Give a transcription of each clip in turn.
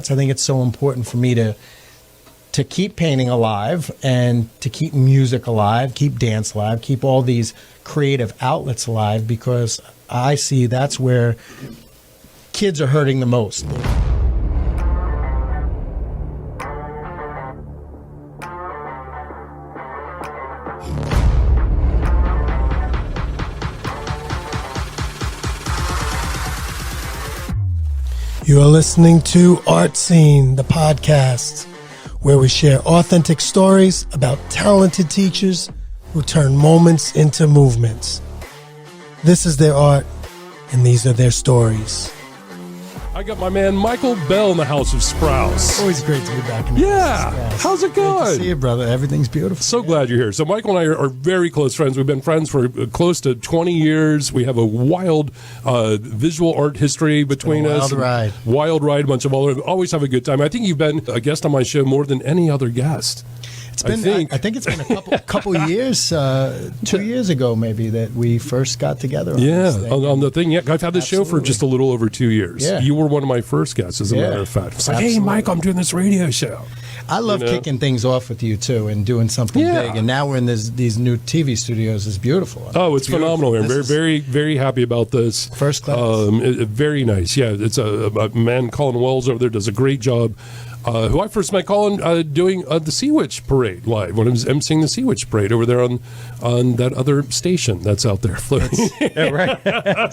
arts. I think it's so important for me to keep painting alive and to keep music alive, keep dance alive, keep all these creative outlets alive, because I see that's where kids are hurting the most. You are listening to ArtScene, the podcast, where we share authentic stories about talented teachers who turn moments into movements. This is their art, and these are their stories. I got my man Michael Bell in the house of Sprouse. Always great to be back in the Yeah. house. How's it going? Good to see you, brother. Everything's beautiful. So glad you're here. So Michael and I are very close friends. We've been friends for close to 20 years. We have a wild visual art history between us. Wild ride. A bunch of always have a good time. I think you've been a guest on my show more than any other guest. I think it's been a couple years, 2 years ago maybe, that we first got together. On the thing. Yeah, I've had this show for just a little over 2 years. Yeah. You were one of my first guests, as a matter of fact. It's like, hey, Mike, I'm doing this radio show. I love kicking things off with you too and doing something big. And now we're in these new TV studios. It's beautiful. Oh, it's phenomenal. I'm very, very, very happy about this. First class. Very nice. Yeah, it's a man, Colin Wells over there, does a great job. Who I first met Colin doing the Sea Witch Parade live when I was emceeing the Sea Witch Parade over there on that other station that's out there floating. Yeah, right.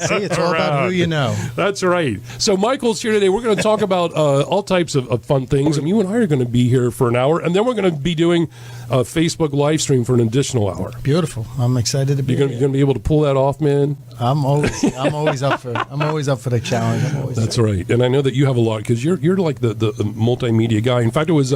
See, it's all about who you know. That's right. So Michael's here today. We're going to talk about all types of fun things, and you and I are going to be here for an hour, and then we're going to be doing a Facebook live stream for an additional hour. Beautiful. I'm excited to be here. You're going to be able to pull that off, man. I'm always up for the challenge. That's right. And I know that you have a lot, because you're like the multimedia guy. In fact, it was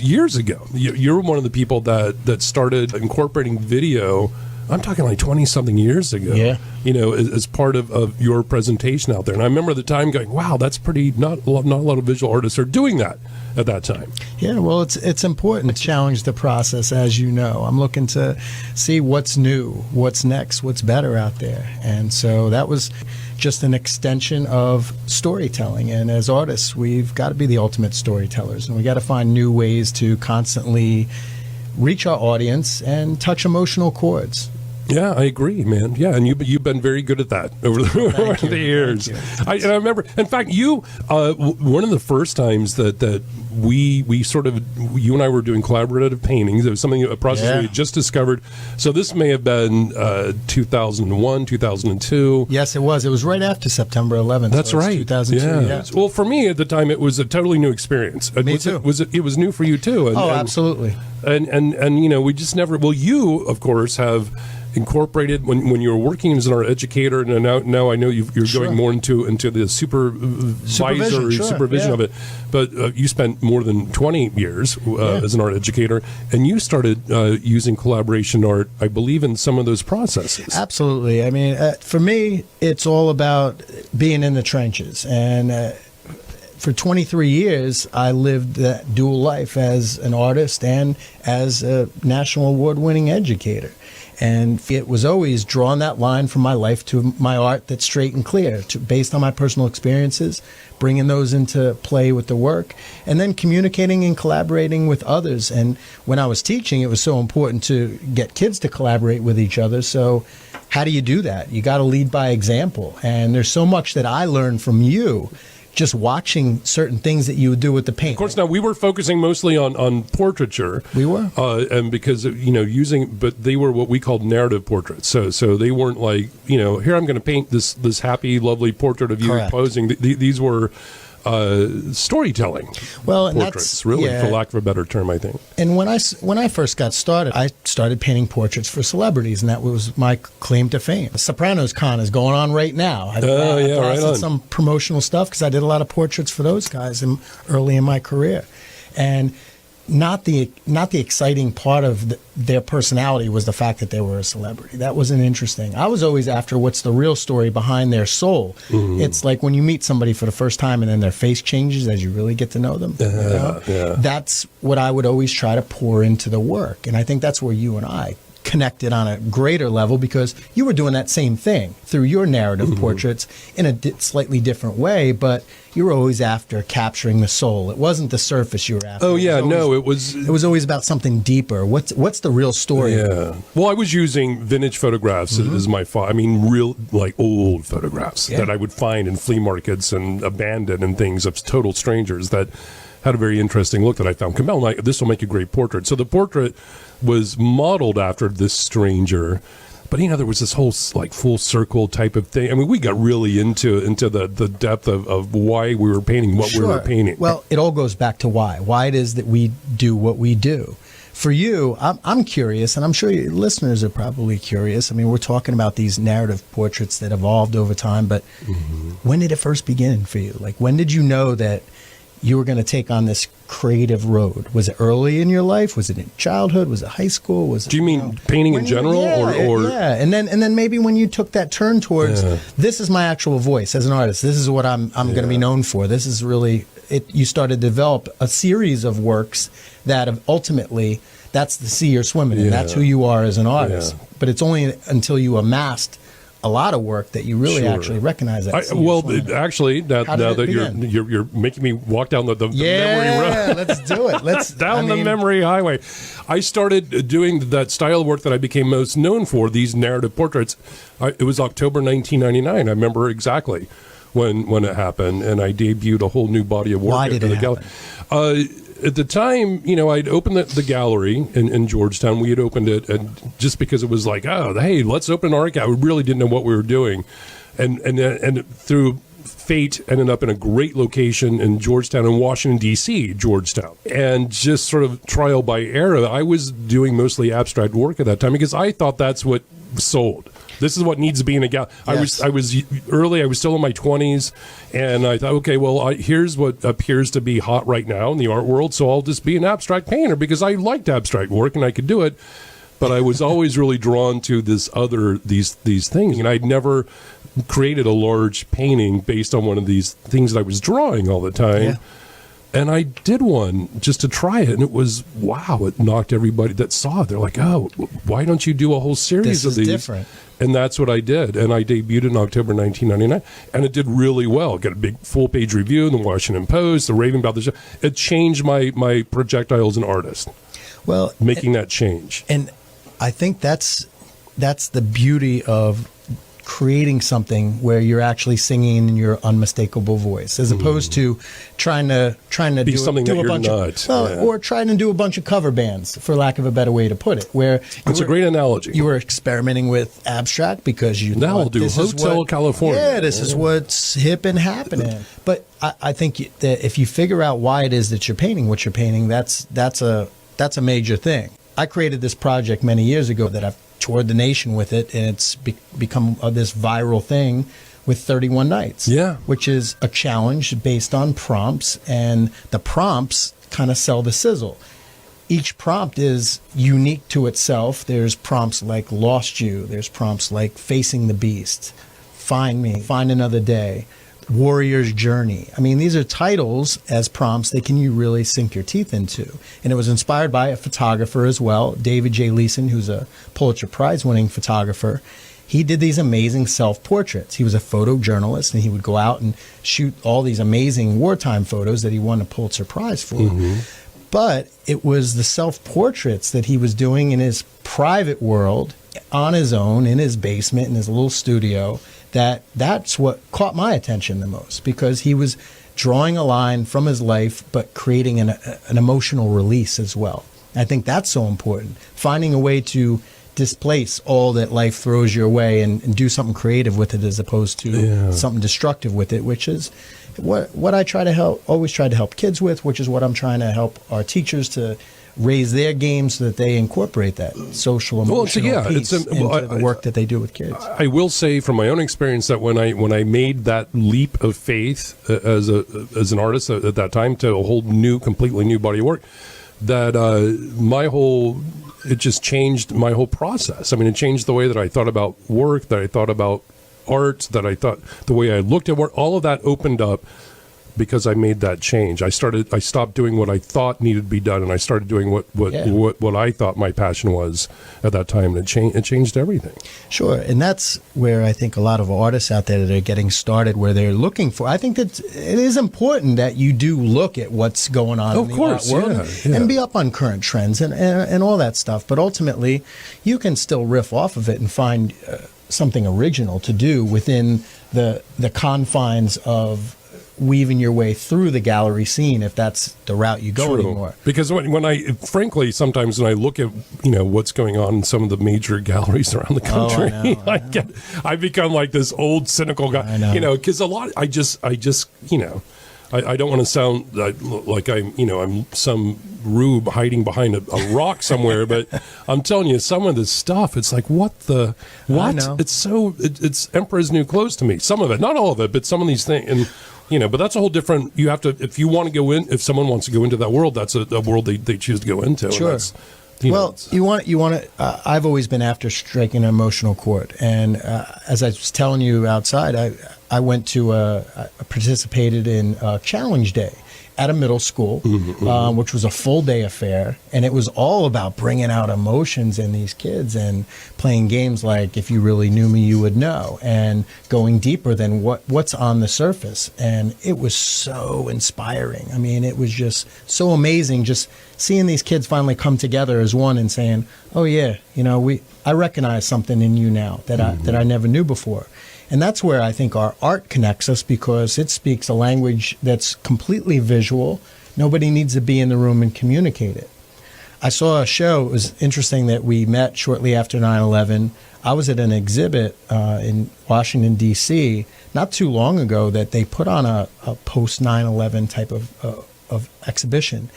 years ago. You're one of the people that started incorporating video. I'm talking like 20-something years ago. Yeah. As part of your presentation out there. And I remember the time going, wow, that's pretty. Not a lot of visual artists are doing that at that time. Yeah, well, it's important to challenge the process, as you know. I'm looking to see what's new, what's next, what's better out there. And so that was just an extension of storytelling. And as artists, we've got to be the ultimate storytellers, and we got to find new ways to constantly reach our audience and touch emotional chords. Yeah, I agree, man. Yeah, and you've been very good at that over the years. I remember, in fact, you one of the first times that we sort of, you and I were doing collaborative paintings. It was a process we had just discovered. So this may have been 2001, 2002. Yes, it was. It was right after September 11th. That's right. 2002. Yeah. Well, for me at the time, it was a totally new experience. Me too. It was new for you too. Absolutely. And we just never. Well, you of course have incorporated when you were working as an art educator, and now I know you're going more into the supervision of it. But you spent more than 20 years as an art educator, and you started using collaboration art, I believe, in some of those processes. Absolutely. I mean, for me, it's all about being in the trenches. And for 23 years, I lived that dual life as an artist and as a national award-winning educator. And it was always drawing that line from my life to my art that's straight and clear, based on my personal experiences, bringing those into play with the work, and then communicating and collaborating with others. And when I was teaching, it was so important to get kids to collaborate with each other. So how do you do that? You got to lead by example. And there's so much that I learned from you, just watching certain things that you would do with the paint. Of course, now we were focusing mostly on portraiture. We were, and because but they were what we called narrative portraits. So they weren't like here I'm going to paint this happy, lovely portrait of you posing. These were storytelling portraits, really, for lack of a better term, I think. And when I first got started, I started painting portraits for celebrities, and that was my claim to fame. The Sopranos Con is going on right now. I did some promotional stuff because I did a lot of portraits for those guys early in my career. And not the exciting part of their personality was the fact that they were a celebrity. That wasn't interesting. I was always after what's the real story behind their soul. Mm-hmm. It's like when you meet somebody for the first time and then their face changes as you really get to know them. That's what I would always try to pour into the work. And I think that's where you and I connected on a greater level, because you were doing that same thing through your narrative portraits in a slightly different way, but you were always after capturing the soul. It wasn't the surface you were after. Oh yeah, It was always about something deeper. What's the real story? Yeah. Well, I was using vintage photographs as my real like old photographs that I would find in flea markets and abandoned and things of total strangers that had a very interesting look that I found. Kamel, this will make a great portrait. So the portrait was modeled after this stranger. But there was this whole like full circle type of thing. I mean, we got really into the depth of why we were painting what we were painting. Well, it all goes back to why it is that we do what we do. For you, I'm curious, and I'm sure your listeners are probably curious. I mean, we're talking about these narrative portraits that evolved over time, but when did it first begin for you? Like, when did you know that you were going to take on this creative road? Was it early in your life? Was it in childhood? Was it high school? Was it, do you mean painting in general, or yeah? And then maybe when you took that turn towards this is my actual voice as an artist. This is what I'm going to be known for. This is really it. You started to develop a series of works that have ultimately that's the sea you're swimming in. That's who you are as an artist. But it's only until you amassed a lot of work that you really actually recognize that. Actually, now that you're making me walk down the memory road. Let's do it. Let's down the memory highway. I started doing that style of work that I became most known for, these narrative portraits. It was October 1999. I remember exactly when it happened, and I debuted a whole new body of work. Why did it happen? At the time, I'd opened the gallery in Georgetown. We had opened it, and just because it was like, oh, hey, let's open an art gallery. We really didn't know what we were doing, and through fate, ended up in a great location in Georgetown, in Washington D.C., Georgetown, and just sort of trial by error. I was doing mostly abstract work at that time because I thought that's what sold. This is what needs to be in a gallery. Yes. I was early. I was still in my 20s, and I thought, okay, well, here's what appears to be hot right now in the art world. So I'll just be an abstract painter because I liked abstract work and I could do it. But I was always really drawn to these things, and I'd never created a large painting based on one of these things that I was drawing all the time. Yeah. And I did one just to try it, and it was, wow, it knocked everybody that saw it. They're like, oh, why don't you do a whole series of these? This is different. And that's what I did. And I debuted in October 1999, and it did really well. Got a big full-page review in the Washington Post, the raving about the show. It changed my projectile as an artist, making that change. And I think that's the beauty of creating something where you're actually singing in your unmistakable voice, as opposed to trying to be something that a you're bunch not, or trying to do a bunch of cover bands, for lack of a better way to put it. Where it's a great analogy. You were experimenting with abstract because you now I'll do Hotel California. Yeah, this is what's hip and happening. But I think that if you figure out why it is that you're painting what you're painting, that's a major thing. I created this project many years ago that I've toured the nation with it, and it's become this viral thing with 31 Nights, which is a challenge based on prompts, and the prompts kind of sell the sizzle. Each prompt is unique to itself. There's prompts like Lost You, there's prompts like Facing the Beast, Find Me, Find Another Day, Warrior's Journey. I mean, these are titles as prompts that you really sink your teeth into. And it was inspired by a photographer as well, David J. Leeson, who's a Pulitzer Prize winning photographer. He did these amazing self-portraits. He was a photojournalist, and he would go out and shoot all these amazing wartime photos that he won a Pulitzer Prize for. But it was the self-portraits that he was doing in his private world, on his own, in his basement, in his little studio, that's what caught my attention the most, because he was drawing a line from his life, but creating an emotional release as well. I think that's so important. Finding a way to displace all that life throws your way and do something creative with it, as opposed to something destructive with it, which is what I always try to help kids with, which is what I'm trying to help our teachers to raise their game, so that they incorporate that social emotional piece into the work that they do with kids. I will say from my own experience that when I made that leap of faith as an artist at that time to a whole completely new body of work, that it just changed my whole process. I mean, it changed the way that I thought about work, that I thought about art, that I thought the way I looked at work. All of that opened up because I made that change. I stopped doing what I thought needed to be done, and I started doing what I thought my passion was at that time, and it changed everything. Sure, and that's where I think a lot of artists out there that are getting started, where they're looking for, I think that it is important that you do look at what's going on in the art world and be up on current trends and all that stuff. But ultimately, you can still riff off of it and find something original to do within the confines of weaving your way through the gallery scene, if that's the route you go anymore. Because when I, frankly, sometimes when I look at what's going on in some of the major galleries around the country, I become like this old cynical guy. Because a lot, I don't want to sound like I'm some rube hiding behind a rock somewhere, but I'm telling you, some of this stuff, it's like, what? It's Emperor's New Clothes to me. Some of it, not all of it, but some of these things. And but that's a whole different. You have to, if you want to go in, if someone wants to go into that world, that's a world they choose to go into. Sure. And you want to. I've always been after striking an emotional chord, and as I was telling you outside, I went to I participated in Challenge Day at a middle school, which was a full day affair, and it was all about bringing out emotions in these kids and playing games like If You Really Knew Me, You Would Know, and going deeper than what's on the surface. And it was so inspiring. I mean, it was just so amazing just seeing these kids finally come together as one and saying, oh yeah, I recognize something in you now that I never knew before. And that's where I think our art connects us, because it speaks a language that's completely visual. Nobody needs to be in the room and communicate it. I saw a show. It was interesting that we met shortly after 9/11. I was at an exhibit in Washington, D.C. not too long ago that they put on a post 9/11 type of exhibition.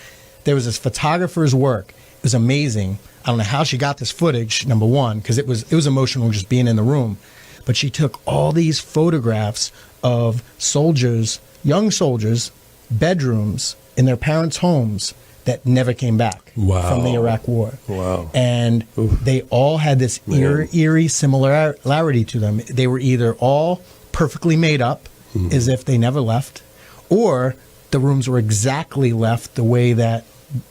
There was this photographer's work. It was amazing. I don't know how she got this footage, number one, because it was emotional just being in the room. But she took all these photographs of soldiers, young soldiers, bedrooms in their parents' homes that never came back from the Iraq War. Wow. And they all had this eerie similarity to them. They were either all perfectly made up, as if they never left, or the rooms were exactly left the way that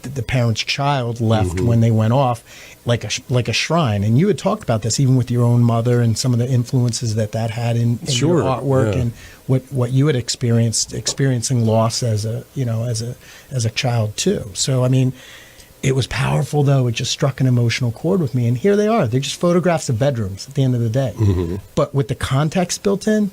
the parent's child left when they went off, like a shrine. And you had talked about this even with your own mother and some of the influences that had in your artwork and what you had experiencing loss as a child too. So I mean, it was powerful though. It just struck an emotional chord with me. And here they are. They're just photographs of bedrooms at the end of the day. But with the context built in,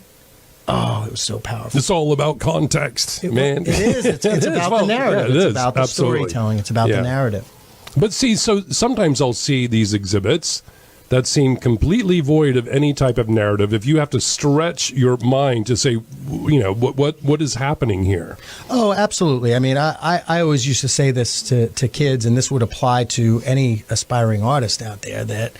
oh, it was so powerful. It's all about context, man. It is. It's about the narrative. It's about the storytelling. It's about the narrative. But see, so sometimes I'll see these exhibits that seem completely void of any type of narrative. If you have to stretch your mind to say, what is happening here? Oh, absolutely. I mean, I always used to say this to kids, and this would apply to any aspiring artist out there, that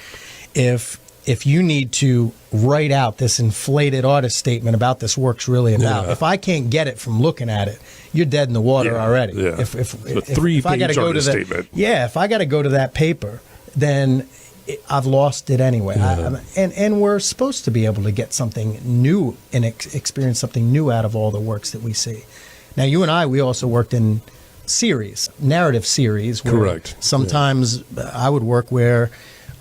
if you need to write out this inflated artist statement about this work's really about, if I can't get it from looking at it, you're dead in the water already. Yeah. If I got to go to statement. If I got to go to that paper, then I've lost it anyway. And we're supposed to be able to get something new and experience something new out of all the works that we see. Now, you and I, we also worked in narrative series. Correct. Sometimes I would work where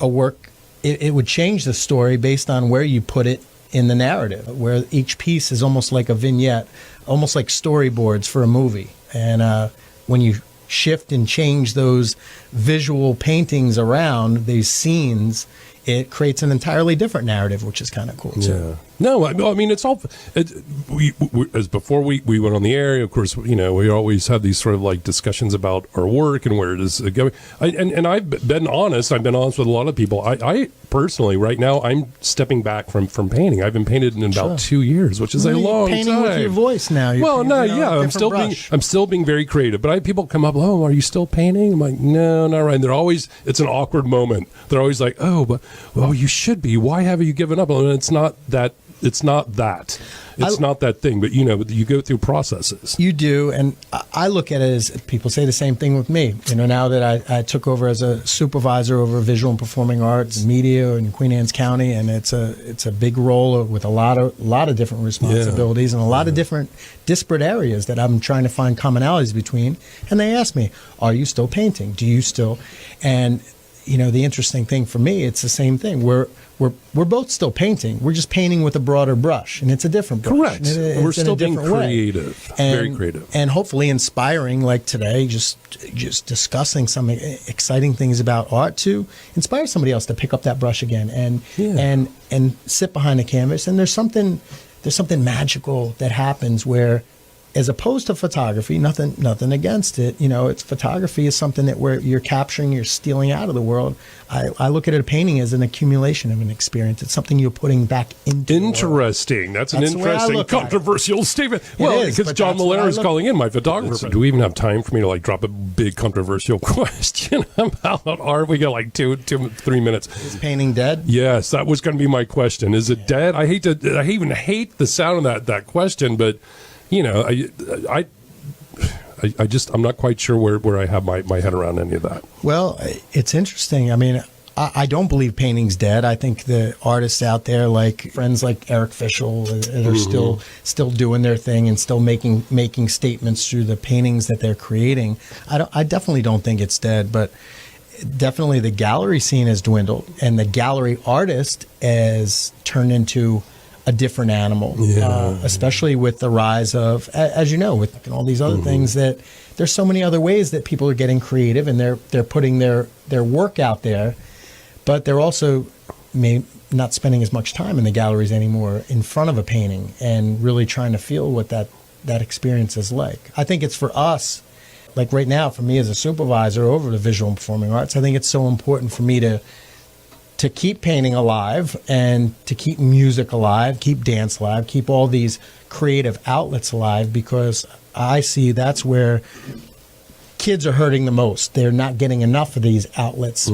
a work, it would change the story based on where you put it in the narrative, where each piece is almost like a vignette, almost like storyboards for a movie. And when you shift and change those visual paintings around these scenes, it creates an entirely different narrative, which is kind of cool too. Yeah. No, I mean, it's all. As before we went on the air, of course, we always have these sort of like discussions about our work and where it is going. And I've been honest. I've been honest with a lot of people. I personally, right now, I'm stepping back from painting. I've been painted in about 2 years, which is a long time. Painting with your voice now. I'm still being very creative. But I have people come up, oh, are you still painting? I'm like, no, not right. And they're always, it's an awkward moment. They're always like, oh, but you should be. Why haven't you given up? And it's not that it's not that. It's not that thing, but you go through processes. You do, and I look at it as people say the same thing with me. Now that I took over as a supervisor over visual and performing arts, media in Queen Anne's County, and it's a big role with a lot of different responsibilities and a lot of different disparate areas that I'm trying to find commonalities between. And they ask me, "Are you still painting? Do you still?" And the interesting thing for me, it's the same thing. We're both still painting. We're just painting with a broader brush, and it's a different brush. Correct. We're still being creative, very creative, and hopefully inspiring. Like today, just discussing some exciting things about art to inspire somebody else to pick up that brush again and sit behind the canvas. And there's something magical that happens where, as opposed to photography, nothing against it. It's photography is something that where you're capturing, you're stealing out of the world. I look at a painting as an accumulation of an experience. It's something you're putting back into. Interesting. That's an interesting, controversial statement. Well, because John Malera is calling in, my photographer. Do we even have time for me to drop a big controversial question about art? We got 2-3 minutes. Is painting dead? Yes, that was going to be my question. Is it dead? I even hate the sound of that question, but. I'm not quite sure where I have my head around any of that. Well, it's interesting. I mean, I don't believe painting's dead. I think the artists out there, like friends like Eric Fischel, that are still doing their thing and still making statements through the paintings that they're creating. I definitely don't think it's dead, but definitely the gallery scene has dwindled, and the gallery artist has turned into a different animal, especially with the rise of, as you know, with all these other things, that there's so many other ways that people are getting creative, and they're putting their work out there, but they're also not spending as much time in the galleries anymore in front of a painting and really trying to feel what that experience is like. I think it's for us, like right now, for me as a supervisor over the visual and performing arts, I think it's so important for me to keep painting alive and to keep music alive, keep dance alive, keep all these creative outlets alive, because I see that's where kids are hurting the most. They're not getting enough of these outlets.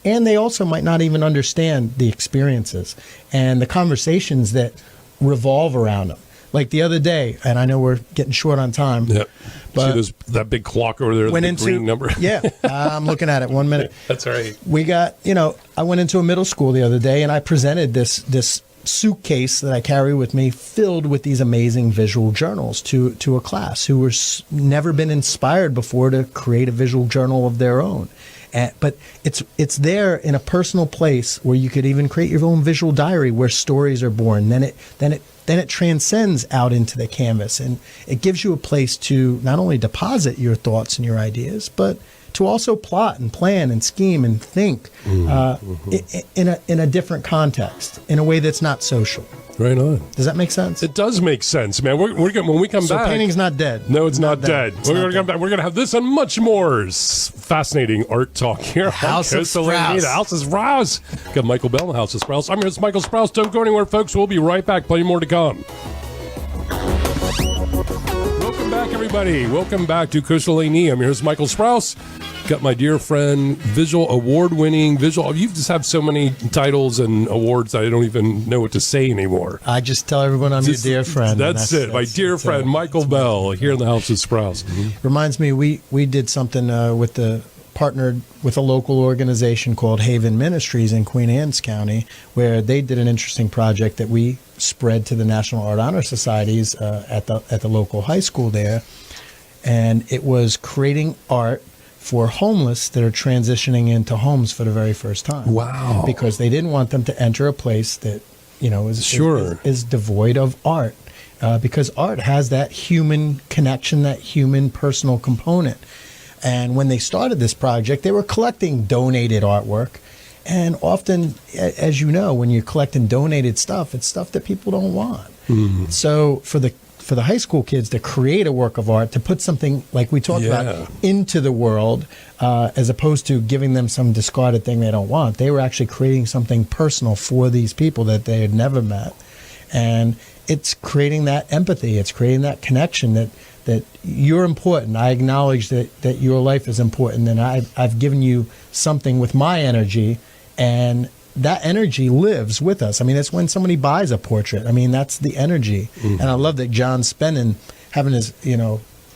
And they also might not even understand the experiences and the conversations that revolve around them. Like the other day, and I know we're getting short on time. Yep. But see that big clock over there, the green number? Yeah, I'm looking at it. 1 minute. That's all right. We got, I went into a middle school the other day, and I presented this suitcase that I carry with me filled with these amazing visual journals to a class who were never been inspired before to create a visual journal of their own. But it's there in a personal place where you could even create your own visual diary where stories are born. Then it transcends out into the canvas, and it gives you a place to not only deposit your thoughts and your ideas, but to also plot and plan and scheme and think in a different context, in a way that's not social. Right on. Does that make sense? It does make sense, man. We're gonna, when we come back, painting's not dead. No, it's not dead. We're going to come back. We're going to have this and much more fascinating art talk here. House of Sprouse. House of Sprouse. Got Michael Bell in the House of Sprouse. I'm here with Michael Sprouse. Don't go anywhere, folks. We'll be right back. Plenty more to come. Welcome back, everybody. Welcome back to Coastal A&E. I'm here with Michael Sprouse. Got my dear friend, visual award-winning visual. You just have so many titles and awards that I don't even know what to say anymore. I just tell everyone I'm your dear friend. That's it. My dear friend, Michael Bell, here in the House of Sprouse. Reminds me, we did something partnered with a local organization called Haven Ministries in Queen Anne's County, where they did an interesting project that we spread to the National Art Honor Societies at the local high school there. And it was creating art for homeless that are transitioning into homes for the very first time. Wow. Because they didn't want them to enter a place that, is devoid of art. Because art has that human connection, that human personal component. And when they started this project, they were collecting donated artwork. And often, as you know, when you're collecting donated stuff, it's stuff that people don't want. Mm-hmm. So for the high school kids to create a work of art, to put something like we talked about into the world, as opposed to giving them some discarded thing they don't want, they were actually creating something personal for these people that they had never met. And it's creating that empathy. It's creating that connection that you're important. I acknowledge that your life is important, and I've given you something with my energy, and that energy lives with us. I mean, it's when somebody buys a portrait. I mean, that's the energy. And I love that John's having his,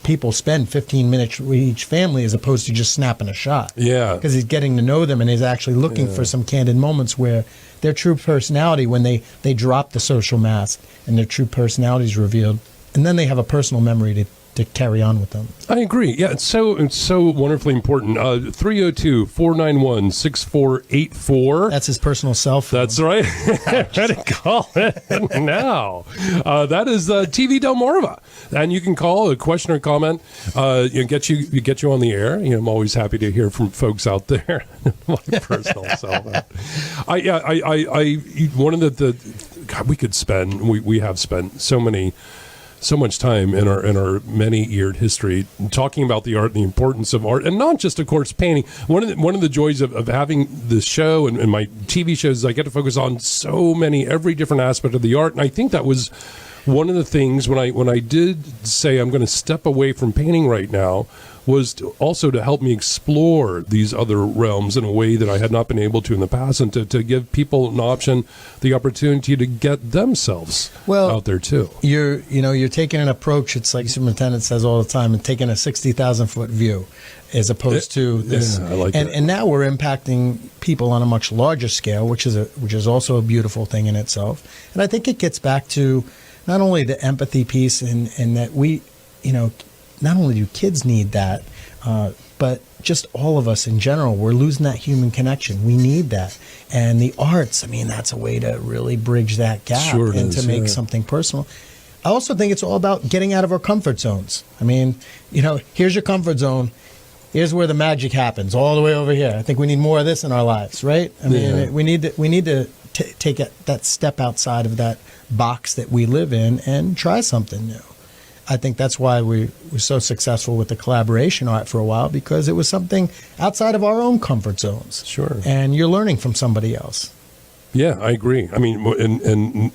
people spend 15 minutes with each family as opposed to just snapping a shot. Yeah. Because he's getting to know them and he's actually looking for some candid moments where their true personality, when they drop the social mask and their true personality is revealed, and then they have a personal memory to carry on with them. I agree. Yeah, it's so wonderfully important. 302-491-6484. That's his personal cell phone. That's right. Try to call it now. That is TV Delmarva, and you can call a question or comment. Get you on the air. I'm always happy to hear from folks out there. My personal cell phone. One of the God, we could spend. We have spent so much time in our many-yeared history talking about the art and the importance of art, and not just, of course, painting. One of the joys of having this show and my TV shows is I get to focus on every different aspect of the art, and I think that was one of the things when I did say I'm going to step away from painting right now was also to help me explore these other realms in a way that I had not been able to in the past, and to give people an option, the opportunity to get themselves out there too. You're taking an approach. It's like Superintendent says all the time, and taking a 60,000-foot view, as opposed to this. Yeah, I like that. And now we're impacting people on a much larger scale, which is also a beautiful thing in itself. And I think it gets back to not only the empathy piece, and that we, not only do kids need that, but just all of us in general, we're losing that human connection. We need that. And the arts, that's a way to really bridge that gap to make something personal. I also think it's all about getting out of our comfort zones. Here's your comfort zone. Here's where the magic happens, all the way over here. I think we need more of this in our lives, right? We need to take that step outside of that box that we live in and try something new. I think that's why we were so successful with the collaboration art for a while, because it was something outside of our own comfort zones. Sure. And you're learning from somebody else. Yeah, I agree. And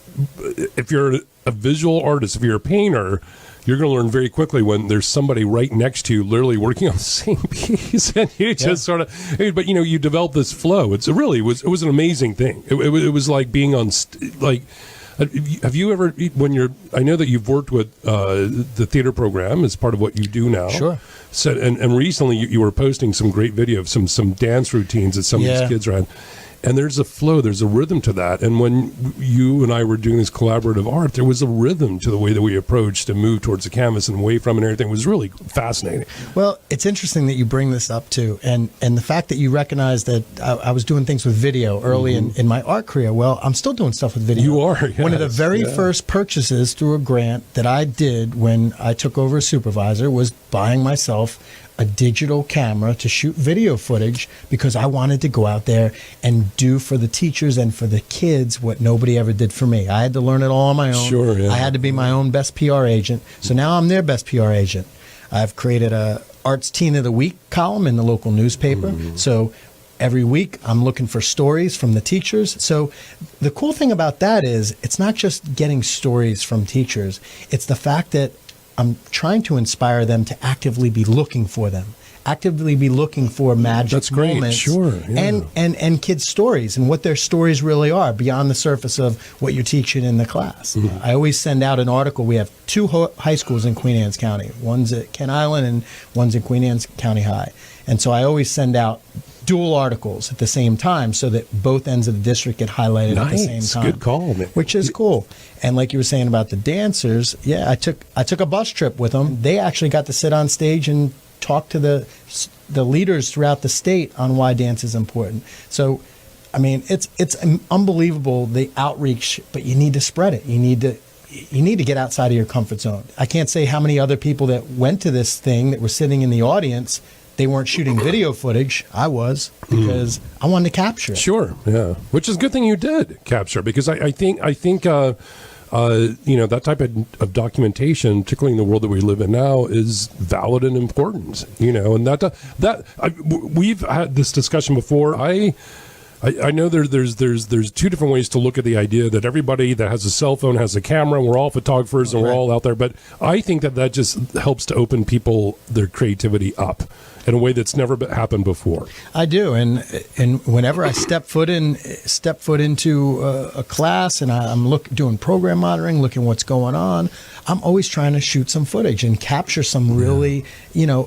if you're a visual artist, if you're a painter, you're going to learn very quickly when there's somebody right next to you literally working on the same piece, and you just sort of, but you develop this flow. It was an amazing thing. It was like being on, have you ever, I know that you've worked with the theater program as part of what you do now. Sure. So, and recently you were posting some great video of some dance routines that some of these kids are at. And there's a flow, there's a rhythm to that. And when you and I were doing this collaborative art, there was a rhythm to the way that we approached and moved towards the canvas and away from it and everything. It was really fascinating. Well, it's interesting that you bring this up too. And the fact that you recognize that I was doing things with video early in my art career. Well, I'm still doing stuff with video. You are, yes. One of the very first purchases through a grant that I did when I took over as supervisor was buying myself a digital camera to shoot video footage, because I wanted to go out there and do for the teachers and for the kids what nobody ever did for me. I had to learn it all on my own. Sure, yeah. I had to be my own best PR agent. So now I'm their best PR agent. I've created a Arts Teen of the Week column in the local newspaper. So every week I'm looking for stories from the teachers. So the cool thing about that is it's not just getting stories from teachers. It's the fact that I'm trying to inspire them to actively be looking for them, actively be looking for magic That's great. moments, Sure, yeah. and kids' stories and what their stories really are beyond the surface of what you're teaching in the class. I always send out an article. We have two high schools in Queen Anne's County. One's at Kent Island and one's in Queen Anne's County High. And so I always send out dual articles at the same time so that both ends of the district get highlighted at the same time. Good call, man. Which is cool. And like you were saying about the dancers, I took a bus trip with them. They actually got to sit on stage and talk to the leaders throughout the state on why dance is important. So, it's unbelievable, the outreach, but you need to spread it. You need to get outside of your comfort zone. I can't say how many other people that went to this thing that were sitting in the audience, they weren't shooting video footage. I was, because I wanted to capture it. Sure, yeah. Which is a good thing you did capture, because I think that type of documentation, particularly in the world that we live in now, is valid and important. And we've had this discussion before. I know there's two different ways to look at the idea that everybody that has a cell phone has a camera, and we're all photographers and we're all out there. But I think that just helps to open people, their creativity up in a way that's never happened before. I do, and whenever I step foot into a class and I'm doing program monitoring, looking what's going on, I'm always trying to shoot some footage and capture some really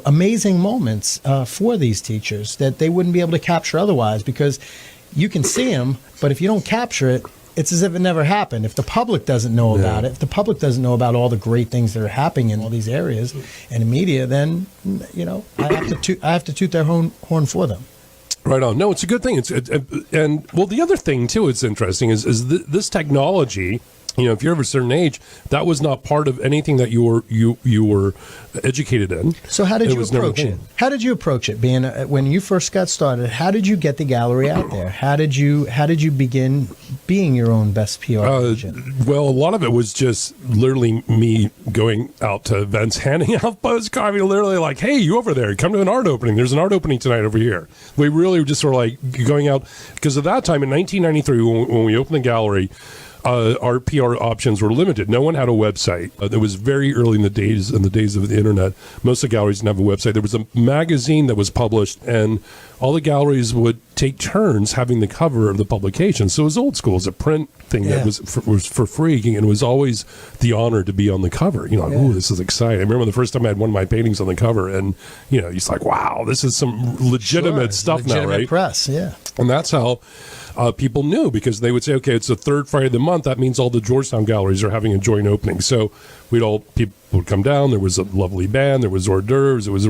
amazing moments for these teachers that they wouldn't be able to capture otherwise, because you can see them, but if you don't capture it, it's as if it never happened. If the public doesn't know about it, if the public doesn't know about all the great things that are happening in all these areas and the media, then I have to toot their horn for them. Right on. No, it's a good thing. And the other thing too, it's interesting is this technology. If you're of a certain age, that was not part of anything that you were educated in. So how did you approach it? How did you approach it? Being when you first got started, how did you get the gallery out there? How did you begin being your own best PR agent? Well, a lot of it was just literally me going out to events, handing out postcards. Literally like, hey, you over there, come to an art opening. There's an art opening tonight over here. We really were just sort of like going out, because at that time in 1993, when we opened the gallery, our PR options were limited. No one had a website. It was very early in the days of the internet. Most of the galleries didn't have a website. There was a magazine that was published, and all the galleries would take turns having the cover of the publication. So it was old school. It was a print thing that was for free, and it was always the honor to be on the cover. Ooh, this is exciting. I remember the first time I had one of my paintings on the cover, and it's like, wow, this is some legitimate stuff now, right? Press, yeah. And that's how people knew, because they would say, okay, it's the third Friday of the month. That means all the Georgetown galleries are having a joint opening. So people would come down. There was a lovely band. There was hors d'oeuvres. It was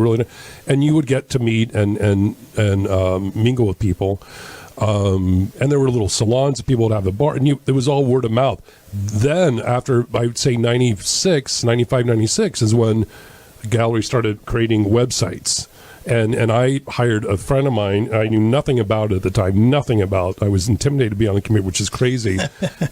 and you would get to meet and mingle with people. And there were little salons that people would have the bar, and it was all word of mouth. Then after, I would say 95, 96 is when galleries started creating websites. And I hired a friend of mine. I knew nothing about it at the time, I was intimidated to be on the committee, which is crazy.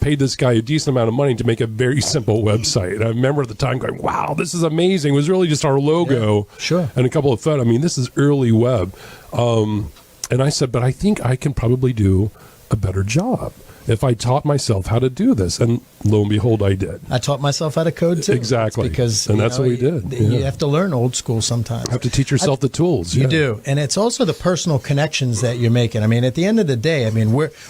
Paid this guy a decent amount of money to make a very simple website. And I remember at the time going, wow, this is amazing. It was really just our logo and a couple of photos. This is early web. And I said, but I think I can probably do a better job if I taught myself how to do this. And lo and behold, I did. I taught myself how to code too. Exactly. That's what we did. You have to learn old school sometimes. You have to teach yourself the tools. You do. And it's also the personal connections that you're making. At the end of the day,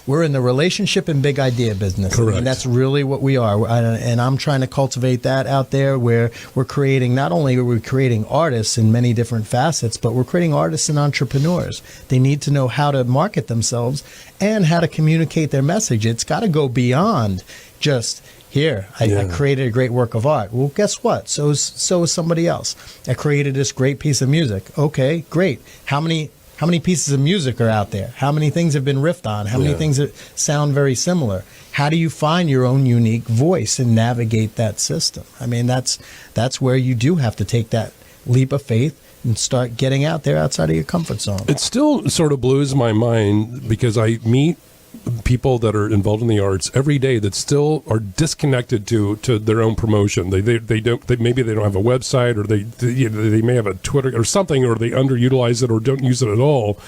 we're in the relationship and big idea business. Correct. That's really what we are. And I'm trying to cultivate that out there, where we're creating, not only are we creating artists in many different facets, but we're creating artists and entrepreneurs. They need to know how to market themselves and how to communicate their message. It's got to go beyond just, here, I created a great work of art. Well, guess what? So is somebody else. I created this great piece of music. Okay, great. How many pieces of music are out there? How many things have been riffed on? How many things that sound very similar? How do you find your own unique voice and navigate that system? That's where you do have to take that leap of faith and start getting out there outside of your comfort zone. It still sort of blows my mind, because I meet people that are involved in the arts every day that still are disconnected to their own promotion. Maybe they don't have a website, or they may have a Twitter or something, or they underutilize it or don't use it at all,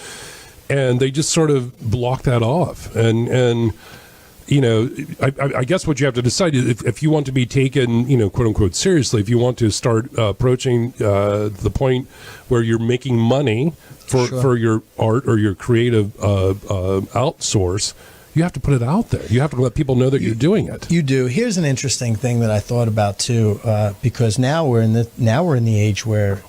and they just sort of block that off. And I guess what you have to decide is if you want to be taken, quote unquote, seriously, if you want to start approaching the point where you're making money for your art or your creative outsource, you have to put it out there. You have to let people know that you're doing it. You do. Here's an interesting thing that I thought about too, because now we're in the age where.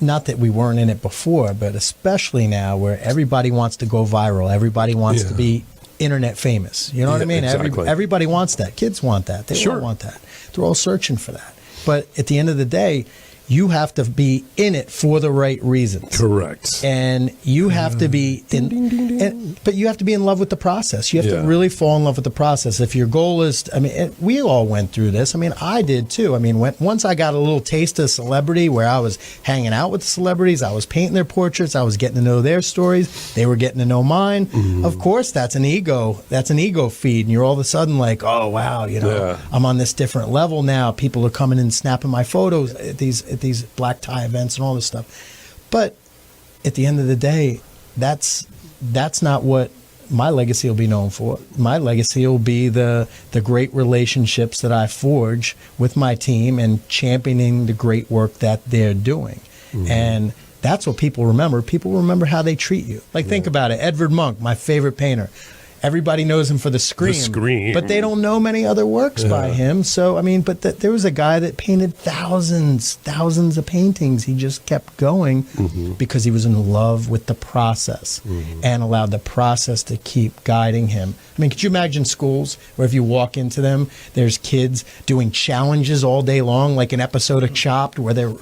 Not that we weren't in it before, but especially now, where everybody wants to go viral. Everybody wants to be internet famous. You know what I mean? Exactly. Everybody wants that. Kids want that. They all want that. They're all searching for that. But at the end of the day, you have to be in it for the right reasons. Correct. And you have to be but you have to be in love with the process. You have to really fall in love with the process. If your goal is, we all went through this. I did too. Once I got a little taste of celebrity, where I was hanging out with the celebrities, I was painting their portraits, I was getting to know their stories, they were getting to know mine. Mm-hmm. Of course, that's an ego feed, and you're all of a sudden like, oh wow, I'm on this different level now. People are coming and snapping my photos at these black tie events and all this stuff. But at the end of the day, that's not what my legacy will be known for. My legacy will be the great relationships that I forge with my team and championing the great work that they're doing. And that's what people remember. People remember how they treat you. Like, think about it. Edvard Munch, my favorite painter. Everybody knows him for the Scream. But they don't know many other works by him. So, I mean, but there was a guy that painted thousands of paintings. He just kept going because he was in love with the process and allowed the process to keep guiding him. I mean, could you imagine schools where if you walk into them, there's kids doing challenges all day long, like an episode of Chopped, where they're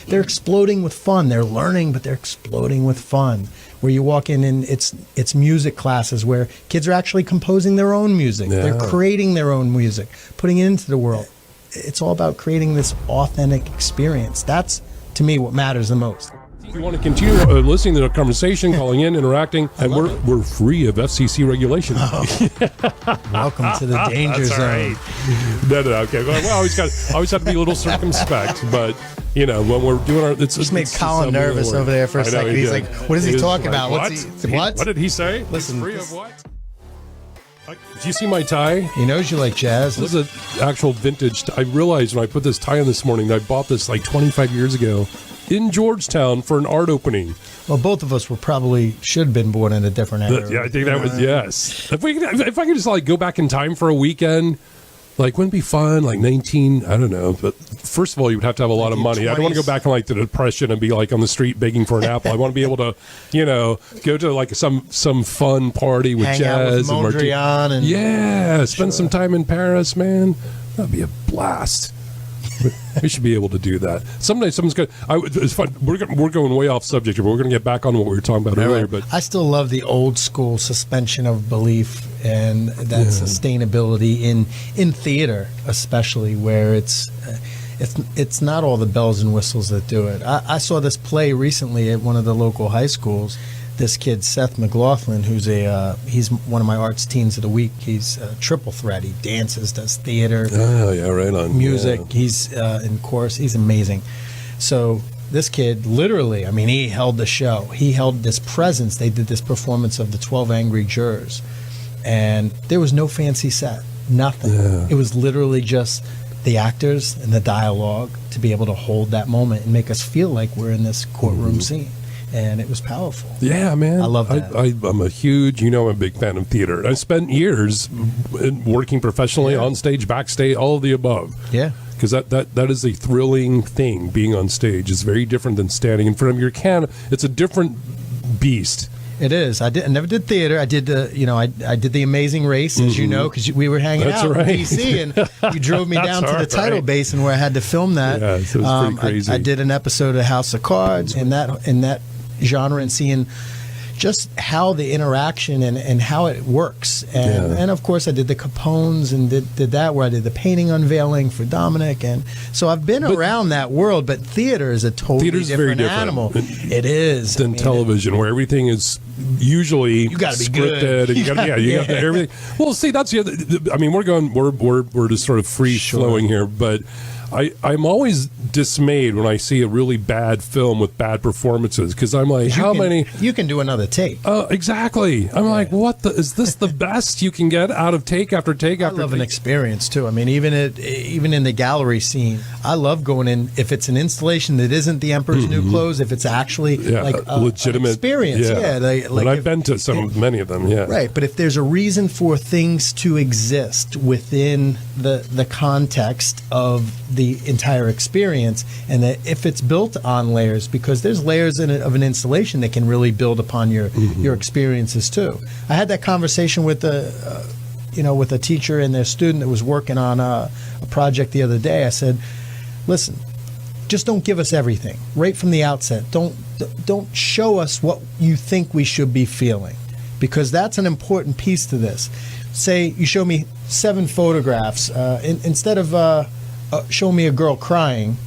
exploding with fun. They're learning, but they're exploding with fun. Where you walk in and it's music classes where kids are actually composing their own music. They're creating their own music, putting it into the world. It's all about creating this authentic experience. That's, to me, what matters the most. If you want to continue listening to the conversation, calling in, interacting, and we're free of FCC regulation. Welcome to the danger zone. Right. No, okay. Well, I always have to be a little circumspect, but you know, when we're doing our, just made Colin nervous over there for a second. He's like, "What is he talking about? What did he say? Listen, free of what? Do you see my tie? He knows you like jazz. This is an actual vintage. I realized when I put this tie on this morning that I bought this like 25 years ago in Georgetown for an art opening. Well, both of us should have been born in a different era. Yeah, I think that was, yes. If I could just like go back in time for a weekend, like, wouldn't it be fun? Like I don't know. But first of all, you would have to have a lot of money. I don't want to go back in like the Depression and be like on the street begging for an apple. I want to be able to, go to like some fun party with hang jazz out with Mondrian and spend some time in Paris, man. That'd be a blast. We should be able to do that. Someday someone's going to... It's fun. We're going way off subject here, but we're going to get back on what we were talking about earlier. But I still love the old school suspension of belief and that sustainability in theater, especially, where it's not all the bells and whistles that do it. I saw this play recently at one of the local high schools. This kid, Seth McLaughlin, he's one of my arts teens of the week. He's a triple threat. He dances, does theater, right on, music. Yeah. He's in chorus. He's amazing. So this kid, literally, I mean, he held the show. He held this presence. They did this performance of the 12 Angry Jurors, and there was no fancy set, nothing. Yeah. It was literally just the actors and the dialogue to be able to hold that moment and make us feel like we're in this courtroom scene. And it was powerful. Yeah, man. I love that. I'm a big fan of theater. I spent years working professionally on stage, backstage, all of the above. Yeah. Because that is a thrilling thing, being on stage. It's very different than standing in front of your camera. It's a different beast. It is. I never did theater. I did I did The Amazing Race, as you know, because we were hanging out in D.C. and you drove me down to the tidal basin where I had to film that. Yeah, so it was pretty crazy. I did an episode of House of Cards in that genre, and seeing just how the interaction and how it works. And of course I did the Capones and did that, where I did the painting unveiling for Dominic. And so I've been around that world, but theater is a totally different animal. It is. Than television, where everything is usually you gotta be scripted good. And you got everything. Well, see, that's the other, I mean, we're just sort of free flowing here, but I'm always dismayed when I see a really bad film with bad performances, because I'm like, you can do another take. Exactly. I'm like, is this the best you can get out of take after take after take? I love an experience too. I mean, even in the gallery scene, I love going in. If it's an installation that isn't the Emperor's New Clothes, if it's actually like a legitimate experience, like I've been to many of them, right. But if there's a reason for things to exist within the context of the entire experience, and that if it's built on layers, because there's layers of an installation that can really build upon your experiences too. I had that conversation with with a teacher and their student that was working on a project the other day. I said, listen, just don't give us everything right from the outset. Don't show us what you think we should be feeling, because that's an important piece to this. Say you show me 7 photographs, instead of show me a girl crying,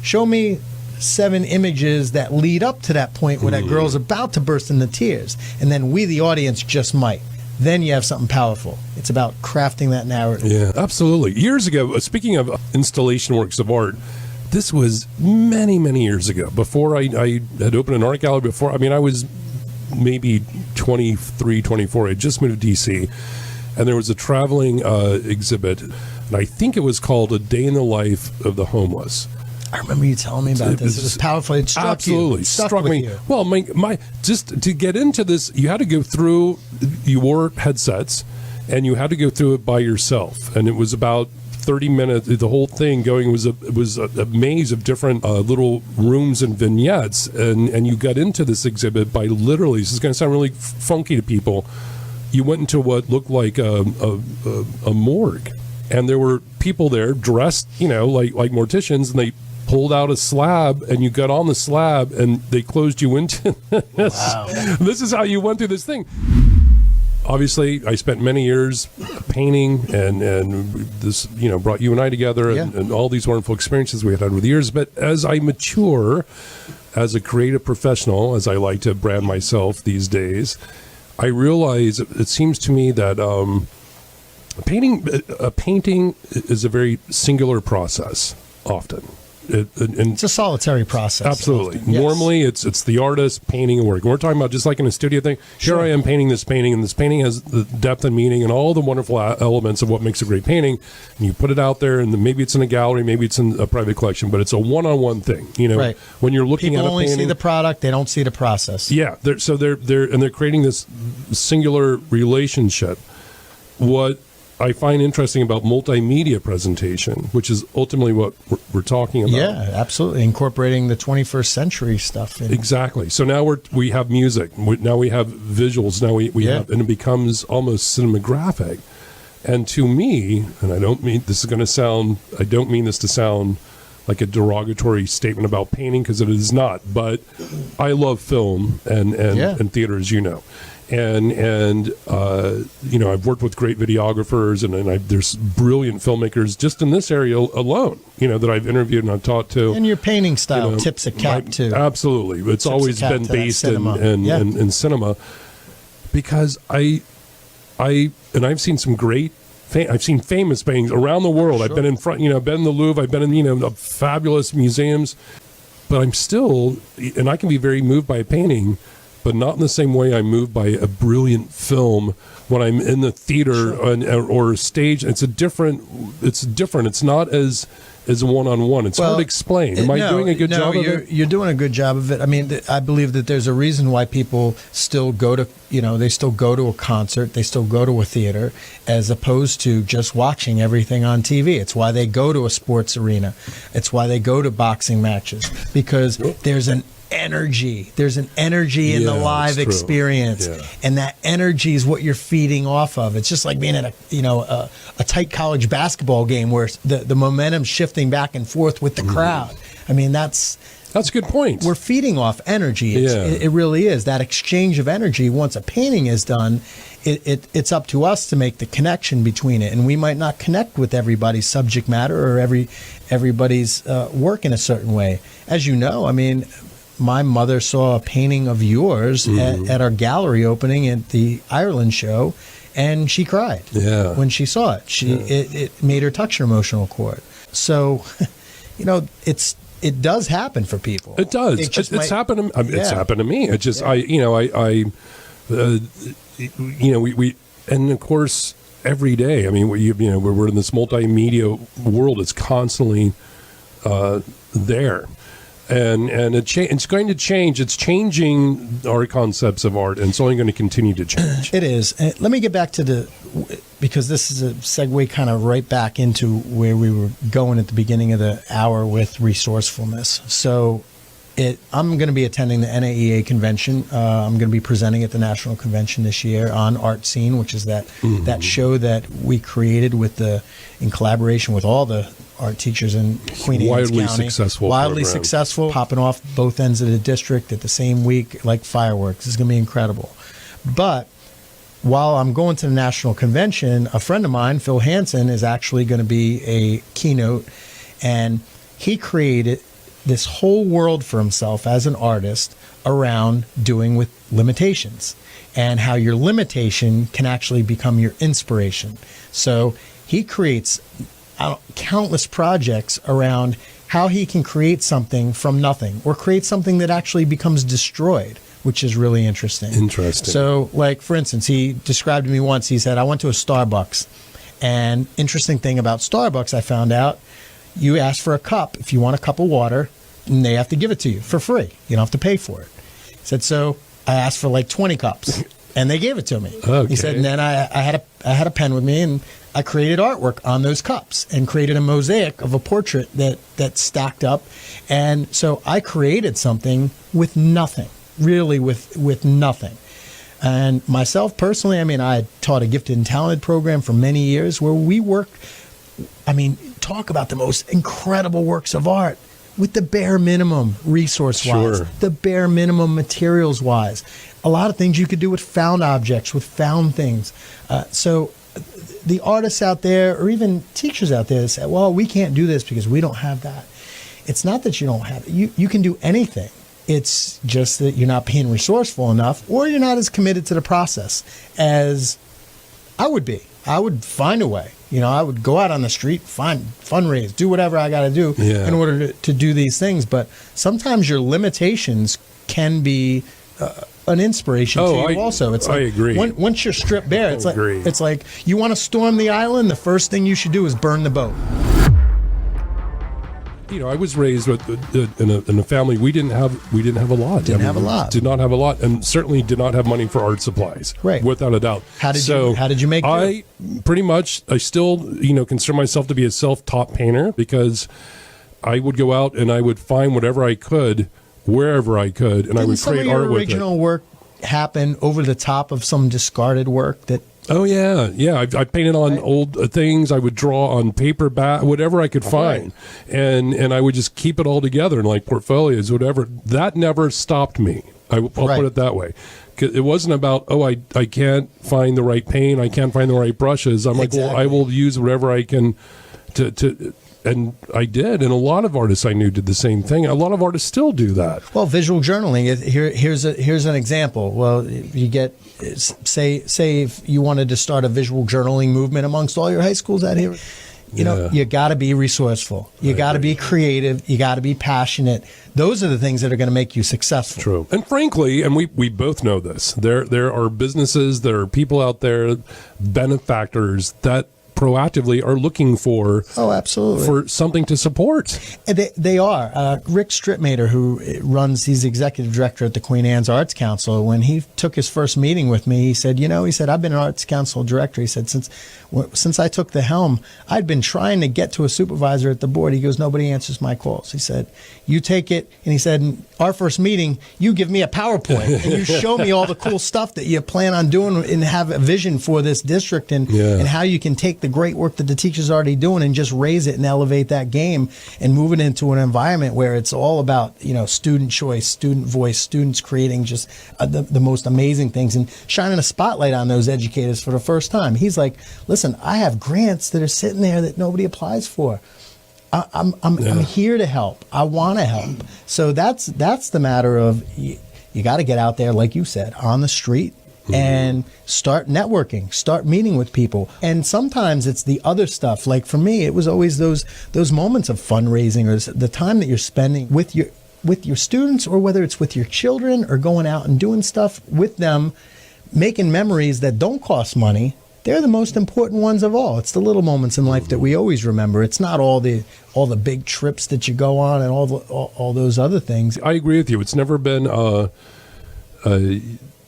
show me 7 images that lead up to that point where that girl's about to burst into tears, and then we, the audience, just might. Then you have something powerful. It's about crafting that narrative. Yeah, absolutely. Years ago, speaking of installation works of art, this was many, many years ago, before I had opened an art gallery. I was maybe 23, 24. I just moved to D.C., and there was a traveling exhibit, and I think it was called A Day in the Life of the Homeless. I remember you telling me about this. It was powerful. It struck absolutely you. It struck me. You. Well, my just to get into this, you had to go through your headsets, and you had to go through it by yourself, and it was about 30 minutes. The whole thing going was a maze of different little rooms and vignettes, and you got into this exhibit by literally. This is going to sound really funky to people. You went into what looked like a morgue, and there were people there dressed, like morticians, and they pulled out a slab, and you got on the slab, and they closed you into this. Wow. This is how you went through this thing. Obviously, I spent many years painting, and this brought you and I together, and all these wonderful experiences we had over the years. But as I mature as a creative professional, as I like to brand myself these days, I realize it seems to me that a painting is a very singular process often. It's a solitary process. Absolutely. Often. Yes. Normally, it's the artist painting a work. We're talking about just like in a studio thing. Here I am painting this painting, and this painting has the depth and meaning and all the wonderful elements of what makes a great painting. And you put it out there, and maybe it's in a gallery, maybe it's in a private collection, but it's a one-on-one thing. Right. When you're looking People at a painting, only see the product; they don't see the process. Yeah. They're creating this singular relationship. What I find interesting about multimedia presentation, which is ultimately what we're talking about. Yeah, absolutely. Incorporating the 21st century stuff. Exactly. So now we have music. Now we have visuals. Now we have, and it becomes almost cinematographic. And to me, and I don't mean this to sound like a derogatory statement about painting, because it is not, but I love film and theater, as you know. And I've worked with great videographers, and there's brilliant filmmakers just in this area alone, that I've interviewed and I've talked to. And your painting style tips a cap too. Absolutely. It's always been based in cinema, because I've seen some great, I've seen famous paintings around the world. Sure. I've been in front, I've been in the Louvre, I've been in, fabulous museums, but I'm still, and I can be very moved by a painting, but not in the same way I'm moved by a brilliant film when I'm in the theater or a stage. It's different. It's not as a one-on-one. It's hard to explain. Am I doing a good job of it? You're doing a good job of it. I mean, I believe that there's a reason why people still go to, they still go to a concert, they still go to a theater, as opposed to just watching everything on TV. It's why they go to a sports arena. It's why they go to boxing matches, because there's an energy. There's an energy in the live experience, and that energy is what you're feeding off of. It's just like being at a tight college basketball game where the momentum's shifting back and forth with the crowd. I mean, that's a good point. We're feeding off energy. It really is. That exchange of energy, once a painting is done, it's up to us to make the connection between it. And we might not connect with everybody's subject matter or everybody's work in a certain way. As you know, I mean, my mother saw a painting of yours at our gallery opening at the Ireland show, and she cried when she saw it. It made her touch her emotional chord. So, it does happen for people. It does. It's happened. It's happened to me. It just we and of course every day. I mean, we're in this multimedia world. It's constantly there. And it's going to change. It's changing our concepts of art, and it's only going to continue to change. It is. And let me get back to because this is a segue kind of right back into where we were going at the beginning of the hour with resourcefulness. So I'm going to be attending the NAEA convention. I'm going to be presenting at the National Convention this year on ArtScene, which is that show that we created in collaboration with all the art teachers in Queen Anne's County. Wildly successful, popping off both ends of the district at the same week like fireworks. It's going to be incredible. But while I'm going to the National Convention, a friend of mine, Phil Hansen, is actually going to be a keynote, and he created this whole world for himself as an artist around doing with limitations and how your limitation can actually become your inspiration. So he creates countless projects around how he can create something from nothing or create something that actually becomes destroyed which is really interesting. Interesting. So, like, for instance, he described to me once, he said, I went to a Starbucks, and interesting thing about Starbucks, I found out, you ask for a cup if you want a cup of water, and they have to give it to you for free. You don't have to pay for it. He said, so I asked for like 20 cups, and they gave it to me. Okay. He said, and then I had a pen with me, and I created artwork on those cups and created a mosaic of a portrait that stacked up. And so I created something with nothing, really with nothing. And myself personally, I mean, I taught a gifted and talented program for many years where we work, I mean, talk about the most incredible works of art with the bare minimum resource-wise, the bare minimum materials-wise. A lot of things you could do with found objects, with found things. So the artists out there, or even teachers out there that say, well, we can't do this because we don't have that. It's not that you don't have it. You can do anything. It's just that you're not being resourceful enough, or you're not as committed to the process as I would be. I would find a way. You know, I would go out on the street, fundraise, do whatever I got to do in order to do these things. But sometimes your limitations can be an inspiration to you also. It's like, I agree. Once you're stripped bare, it's like you want to storm the island, the first thing you should do is burn the boat. You know, I was raised in a family. We didn't have a lot. Did not have a lot, and certainly did not have money for art supplies. Right, without a doubt. How did you make? I still consider myself to be a self-taught painter, because I would go out and I would find whatever I could, wherever I could, and I would create art with it. Original work happen over the top of some discarded work that. Oh yeah. I painted on old things. I would draw on paper, whatever I could find, and I would just keep it all together in like portfolios, whatever. That never stopped me. I'll put it that way. It wasn't about I can't find the right paint, I can't find the right brushes. I'm like, well, I will use whatever I can to. And I did, and a lot of artists I knew did the same thing. A lot of artists still do that. Well, visual journaling. Here's an example. Well, you get say if you wanted to start a visual journaling movement amongst all your high schools out here. You know, you got to be resourceful. You got to be creative. You got to be passionate. Those are the things that are going to make you successful. True. And frankly, and we both know this, there are businesses, there are people out there, benefactors that proactively are looking for absolutely for something to support. And they are. Rick Stripmater, who he's executive director at the Queen Anne's Arts Council, when he took his first meeting with me, he said, I've been an Arts Council director. He said, since I took the helm, I'd been trying to get to a supervisor at the board. He goes, nobody answers my calls. He said, you take it, and he said, in our first meeting, you give me a PowerPoint and you show me all the cool stuff that you plan on doing and have a vision for this district and how you can take the great work that the teacher's already doing and just raise it and elevate that game and move it into an environment where it's all about, student choice, student voice, students creating just the most amazing things and shining a spotlight on those educators for the first time. He's like, listen, I have grants that are sitting there that nobody applies for. I'm here to help. I want to help. So that's the matter of you got to get out there, like you said, on the street and start networking, start meeting with people. And sometimes it's the other stuff. Like for me, it was always those moments of fundraising or the time that you're spending with your students, or whether it's with your children or going out and doing stuff with them, making memories that don't cost money. They're the most important ones of all. It's the little moments in life that we always remember. It's not all the big trips that you go on and all those other things. I agree with you. It's never been.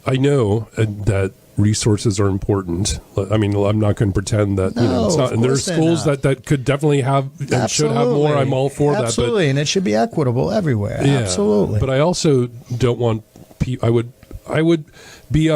I know that resources are important. I mean, I'm not going to pretend that it's not. And there's schools that could definitely have and should have more. I'm all for that. Absolutely, and it should be equitable everywhere. Yeah, absolutely. But I also don't want. I would be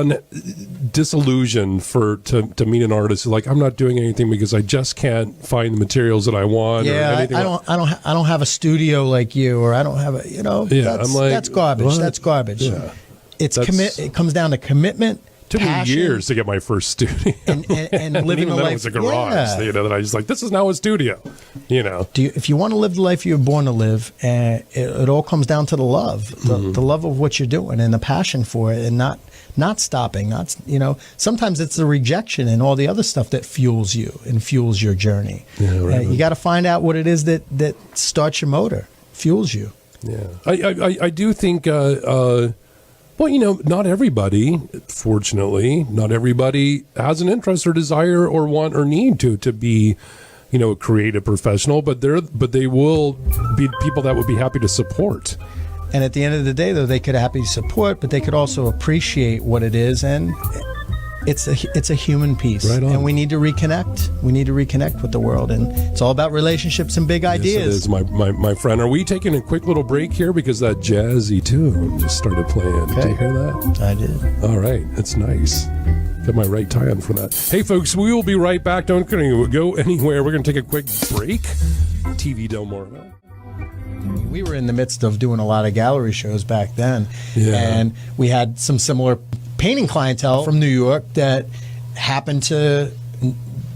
disillusioned to meet an artist like, I'm not doing anything because I just can't find the materials that I want. Yeah, or anything I don't have a studio like you, or I don't have a that's garbage. What? That's garbage. Yeah. It comes down to commitment. Took me years to get my first studio, and living a life. It was a garage. That I just like. This is now a studio. If you want to live the life you were born to live, and it all comes down to the love, the love of what you're doing, and the passion for it, and not stopping. Sometimes it's the rejection and all the other stuff that fuels you and fuels your journey. Yeah, right. You got to find out what it is that starts your motor, fuels you. Yeah, I do think. Well, you know, not everybody, fortunately, not everybody has an interest or desire or want or need to be, you know, a creative professional, but they will be people that would be happy to support. And at the end of the day, though, they could happily support, but they could also appreciate what it is, and it's a human piece. Right on. And we need to reconnect. We need to reconnect with the world, and it's all about relationships and big ideas. Yes, it is, my friend. Are we taking a quick little break here because that jazzy tune just started playing? Okay. Did you hear that? I did. All right, that's nice. Got my right tie on for that. Hey, folks, we will be right back. Don't go anywhere. We're going to take a quick break. TV Delmarva. We were in the midst of doing a lot of gallery shows back then, Yeah. and we had some similar painting clientele from New York that happened to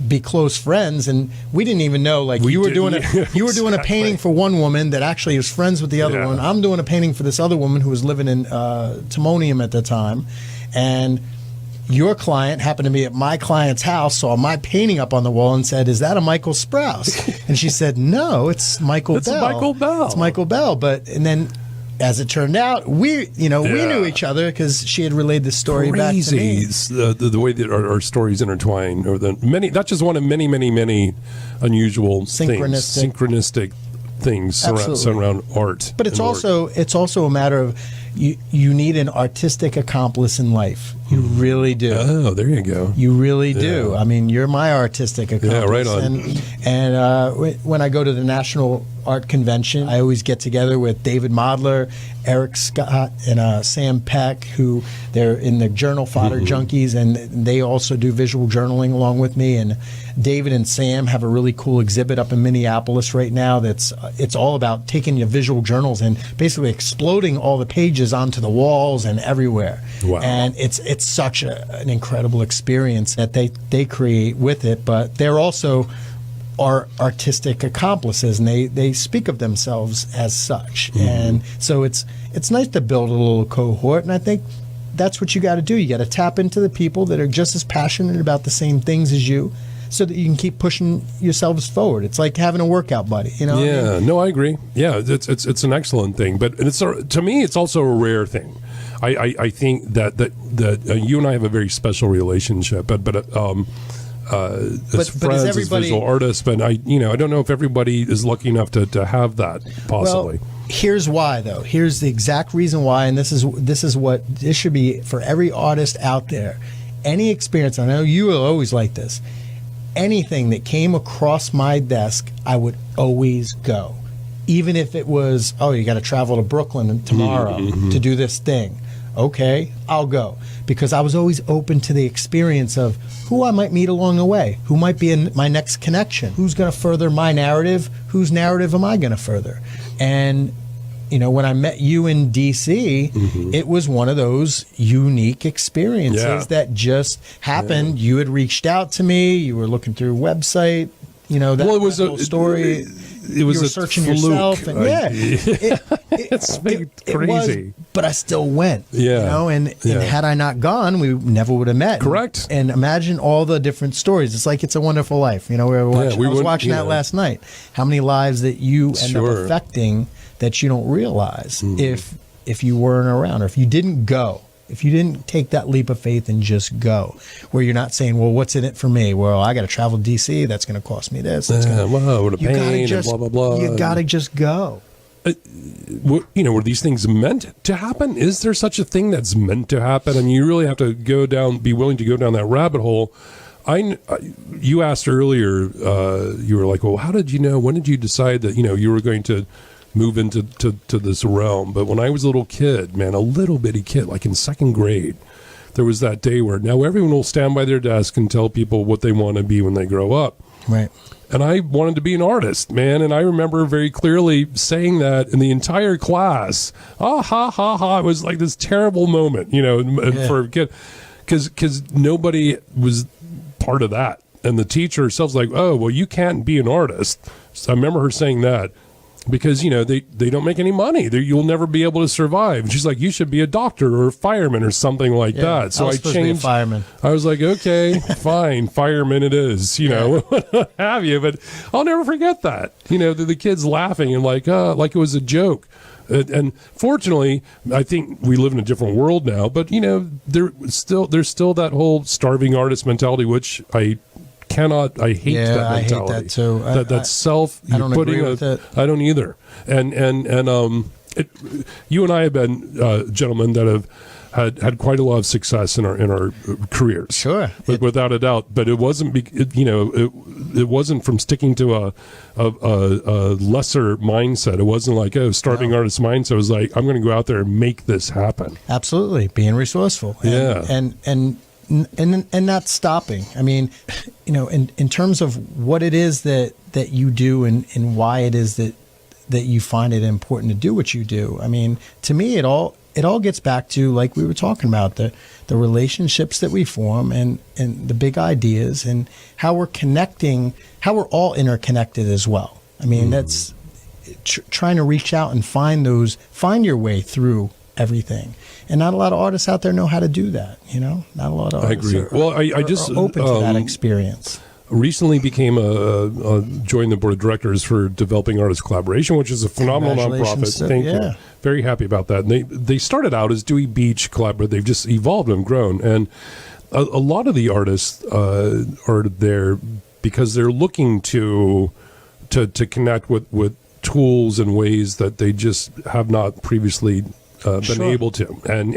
be close friends, and we didn't even know. Like you were doing a painting for one woman that actually was friends with the other one. I'm doing a painting for this other woman who was living in Timonium at the time, and your client happened to be at my client's house, saw my painting up on the wall and said, "Is that a Michael Sprouse?" And she said, "No, it's Michael Bell. Michael Bell. It's Michael Bell." And then, as it turned out, we knew each other because she had relayed the story back to me. The way that our stories intertwine, or the many, not just one of many, many, many unusual synchronistic things surround art. But it's also a matter of you need an artistic accomplice in life. You really do. Oh, there you go. You really do. I mean, you're my artistic accomplice. Yeah, right on. And when I go to the National Art Convention, I always get together with David Modler, Eric Scott, and Sam Peck, who they're in the Journal Fodder Junkies, and they also do visual journaling along with me. And David and Sam have a really cool exhibit up in Minneapolis right now it's all about taking your visual journals and basically exploding all the pages onto the walls and everywhere. Wow. And it's such an incredible experience that they create with it, but they're also our artistic accomplices, and they speak of themselves as such. And so it's nice to build a little cohort, and I think that's what you got to do. You got to tap into the people that are just as passionate about the same things as you, so that you can keep pushing yourselves forward. It's like having a workout buddy, you know? Yeah, I mean? No, I agree. Yeah, it's an excellent thing, but to me, it's also a rare thing. I think that you and I have a very special relationship, as friends, as visual artists, but I don't know if everybody is lucky enough to have that possibly. Well, here's why, though. Here's the exact reason why, and this should be for every artist out there. Any experience, I know you will always like this. Anything that came across my desk, I would always go. Even if it was, you got to travel to Brooklyn tomorrow to do this thing. Okay, I'll go. Because I was always open to the experience of who I might meet along the way, who might be in my next connection, who's going to further my narrative, whose narrative am I going to further. And when I met you in D.C., it was one of those unique experiences that just happened. You had reached out to me. You were looking through a website. That whole story. It was you were searching yourself. And it's crazy. But I still went. Yeah. And had I not gone, we never would have met. Correct. And imagine all the different stories. It's like It's a Wonderful Life. I was watching that last night. How many lives that you end up affecting that you don't realize if you weren't around, or if you didn't go, if you didn't take that leap of faith and just go, where you're not saying, well, what's in it for me? Well, I got to travel to D.C. That's going to cost me this. What a pain, and blah, blah, blah. You got to just go. Were these things meant to happen? Is there such a thing that's meant to happen? I mean, you really have to be willing to go down that rabbit hole. You asked earlier, you were like, well, how did you know? When did you decide that, you were going to move into this realm? But when I was a little bitty kid, like in second grade, there was that day where now everyone will stand by their desk and tell people what they want to be when they grow up. Right. And I wanted to be an artist, man. And I remember very clearly saying that in the entire class. Ha ha ha. It was like this terrible moment, for a kid, because nobody was part of that. And the teacher herself was like, oh, well, you can't be an artist. So I remember her saying that. Because, they don't make any money. You'll never be able to survive. And she's like, you should be a doctor or a fireman or something like that. So I changed. To be a fireman. I was like, okay, fine, fireman it is, have you. But I'll never forget that. The kids laughing and like it was a joke. And fortunately, I think we live in a different world now. But there's still that whole starving artist mentality, which I hate that mentality. I hate that too. That's self. I don't agree with it. I don't either. You and I have been gentlemen that have had quite a lot of success in our careers. Sure, without a doubt. But it wasn't it wasn't from sticking to a lesser mindset. It wasn't like starving artist mindset. It was like, I'm going to go out there and make this happen. Absolutely, being resourceful. And not stopping. I mean, in terms of what it is that you do and why it is that you find it important to do what you do. I mean, to me, it all gets back to, like we were talking about, the relationships that we form and the big ideas and how we're connecting, how we're all interconnected as well. I mean, that's trying to reach out and find your way through everything. And not a lot of artists out there know how to do that. Not a lot of artists I agree. I just are open to that experience. Recently joined the board of directors for Developing Artists Collaboration, which is a phenomenal nonprofit. Thank you. Very happy about that. And they started out as Dewey Beach Collaborative. They've just evolved and grown. And a lot of the artists are there because they're looking to connect with tools and ways that they just have not previously been able to. And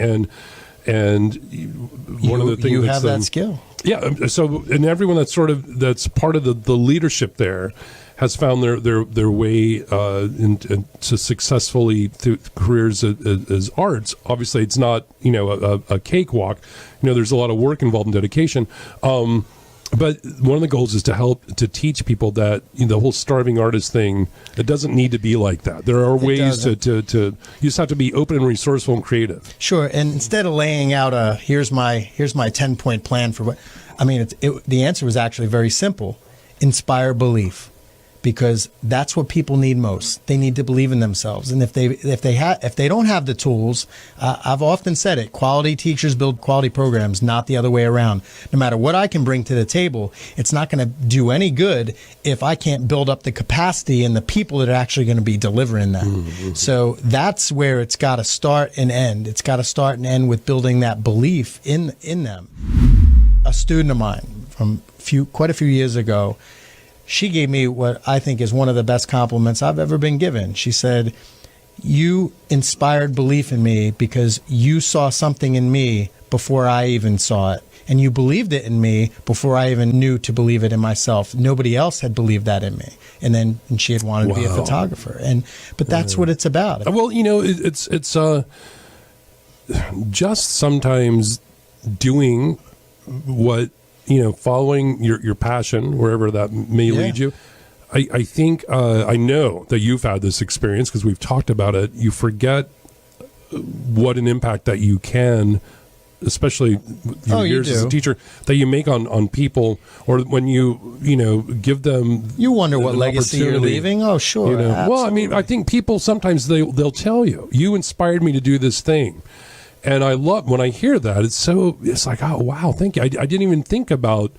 one of the things you have that skill. Yeah. So, and everyone that's part of the leadership there has found their way to successfully through careers as arts. Obviously, it's not a cakewalk. There's a lot of work involved in dedication. But one of the goals is to help to teach people that the whole starving artist thing, it doesn't need to be like that. There are ways to you just have to be open and resourceful and creative. Sure, and instead of laying out here's my 10-point plan for what, I mean, the answer was actually very simple: inspire belief. Because that's what people need most. They need to believe in themselves, and if they don't have the tools, I've often said it: quality teachers build quality programs, not the other way around. No matter what I can bring to the table, it's not going to do any good if I can't build up the capacity and the people that are actually going to be delivering that. Mm-hmm. So that's where it's got to start and end. It's got to start and end with building that belief in them. A student of mine from quite a few years ago, she gave me what I think is one of the best compliments I've ever been given. She said, "You inspired belief in me because you saw something in me before I even saw it. And you believed it in me before I even knew to believe it in myself. Nobody else had believed that in me." And she had wanted to be a photographer. But that's what it's about. Well, it's just sometimes doing what, following your passion, wherever that may lead you. I think, I know that you've had this experience because we've talked about it. You forget what an impact that you can, especially your years as a teacher, that you make on people, or when you give them. You wonder what legacy you're leaving. Oh, sure. Well, I mean, I think people sometimes they'll tell you inspired me to do this thing. And I love when I hear that. It's like, oh, wow, thank you. I didn't even think about,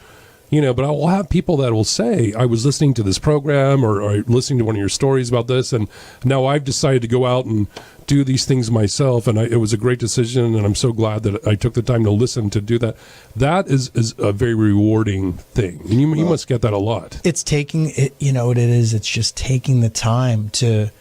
but I will have people that will say, I was listening to this program or listening to one of your stories about this, and now I've decided to go out and do these things myself, and it was a great decision, and I'm so glad that I took the time to listen to do that. That is a very rewarding thing, and you must get that a lot. It's taking, what it is, it's just taking the time to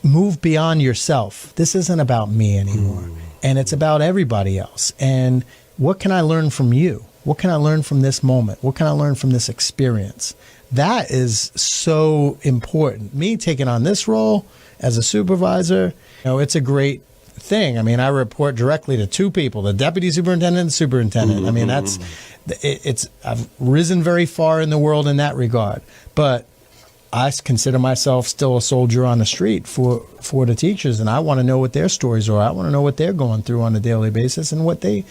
move beyond yourself. This isn't about me anymore. And it's about everybody else. And what can I learn from you? What can I learn from this moment? What can I learn from this experience? That is so important. Me taking on this role as a supervisor, it's a great thing. I mean, I report directly to two people, the deputy superintendent and the superintendent. I mean, I've risen very far in the world in that regard. But I consider myself still a soldier on the street for the teachers, and I want to know what their stories are. I want to know what they're going through on a daily basis and what they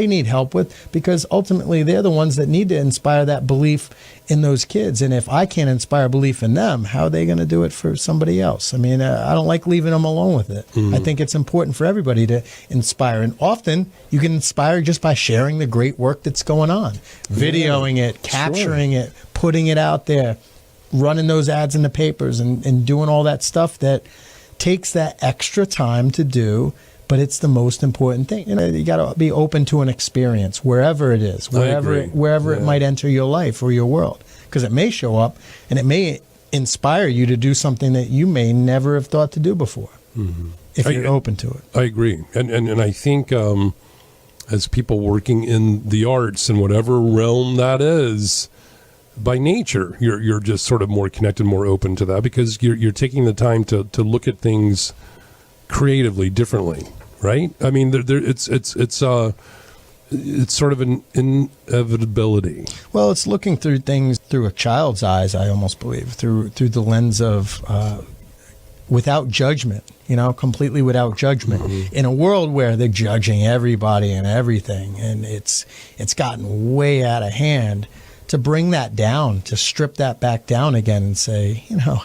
need help with, because ultimately they're the ones that need to inspire that belief in those kids. And if I can't inspire belief in them, how are they going to do it for somebody else? I mean, I don't like leaving them alone with it. I think it's important for everybody to inspire, and often you can inspire just by sharing the great work that's going on, videoing it, capturing it, putting it out there, running those ads in the papers and doing all that stuff that takes that extra time to do, but it's the most important thing. You got to be open to an experience wherever it is, wherever it might enter your life or your world, because it may show up and it may inspire you to do something that you may never have thought to do before, if you're open to it. I agree, and I think as people working in the arts in whatever realm that is, by nature, you're just sort of more connected, more open to that, because you're taking the time to look at things creatively, differently, right? I mean, it's sort of an inevitability. Well, it's looking through things through a child's eyes, I almost believe, through the lens of without judgment, completely without judgment. In a world where they're judging everybody and everything, and it's gotten way out of hand, to bring that down, to strip that back down again and say,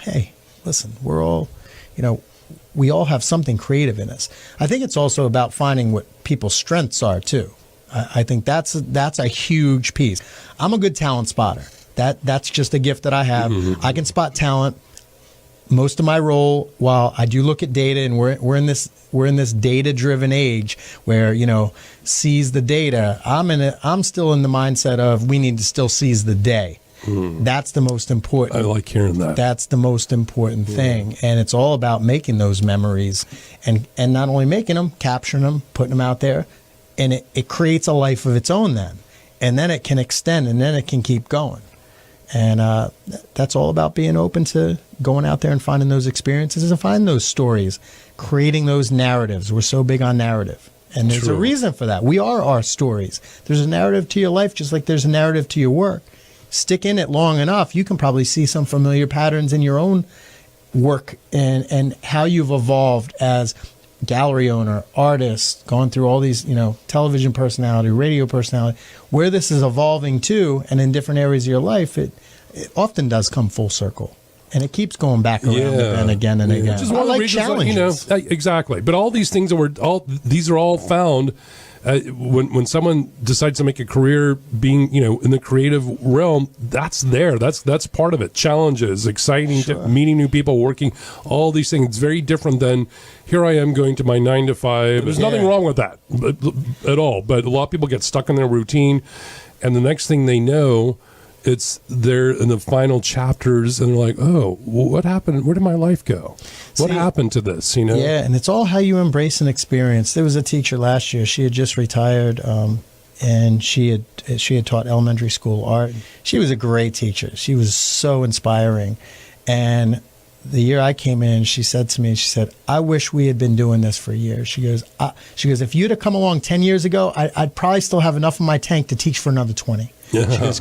hey, listen, we're all, we all have something creative in us. I think it's also about finding what people's strengths are too. I think that's a huge piece. I'm a good talent spotter. That's just a gift that I have. I can spot talent. Most of my role, while I do look at data, and we're in this data-driven age where seize the data. I'm still in the mindset of we need to still seize the day. That's the most important. I like hearing that. That's the most important thing, and it's all about making those memories, and not only making them, capturing them, putting them out there, and it creates a life of its own then, and then it can extend, and then it can keep going. And that's all about being open to going out there and finding those experiences and finding those stories, creating those narratives. We're so big on narrative. And there's a reason for that. We are our stories. There's a narrative to your life just like there's a narrative to your work. Stick in it long enough, you can probably see some familiar patterns in your own work and how you've evolved as gallery owner, artist, going through all these, television personality, radio personality, where this is evolving to, and in different areas of your life, it often does come full circle. And it keeps going back around and again and again. Just one like challenges. Exactly. But all these things these are all found when someone decides to make a career being, in the creative realm. That's there. That's part of it. Challenges, exciting, meeting new people, working, all these things. It's very different than here I am going to my 9 to 5. There's nothing wrong with that at all. But a lot of people get stuck in their routine, and the next thing they know, they're in the final chapters, and they're like, oh, well, what happened? Where did my life go? What happened to this? Yeah, and it's all how you embrace an experience. There was a teacher last year. She had just retired, and she had taught elementary school art. She was a great teacher. She was so inspiring. And the year I came in, she said to me, I wish we had been doing this for years. She goes, if you'd have come along 10 years ago, I'd probably still have enough in my tank to teach for another 20. Because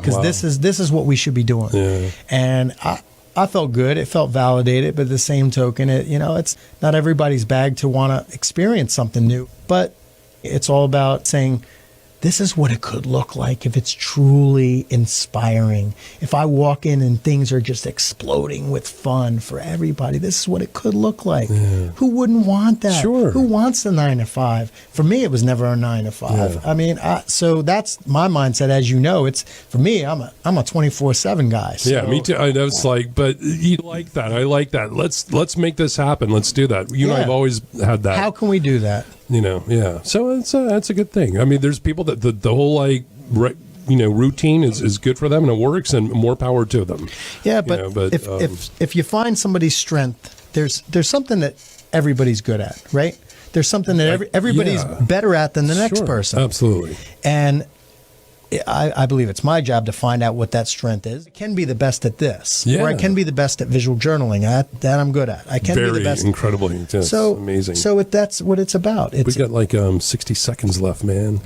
this is what we should be doing. Yeah. And I felt good. It felt validated. But at the same token, it's not everybody's bag to want to experience something new. But it's all about saying, this is what it could look like if it's truly inspiring. If I walk in and things are just exploding with fun for everybody, this is what it could look like. Yeah. Who wouldn't want that? Sure. Who wants the 9 to 5? For me, it was never a 9 to 5. Yeah. I mean, so that's my mindset. As you know, it's for me. I'm a 24/7 guy. So. Yeah, me too. I know it's like, but you like that. I like that. Let's make this happen. Let's do that. You and I have always had that. How can we do that? So that's a good thing. I mean, there's people that the whole routine is good for them and it works, and more power to them. Yeah, but if you find somebody's strength, there's something that everybody's good at, right? There's something that everybody's better at than the next person. Absolutely. And I believe it's my job to find out what that strength is. I can be the best at this, or I can be the best at visual journaling. That I'm good at. I can be the best. Incredibly intense. So amazing. So that's what it's about. We got like 60 seconds left, man.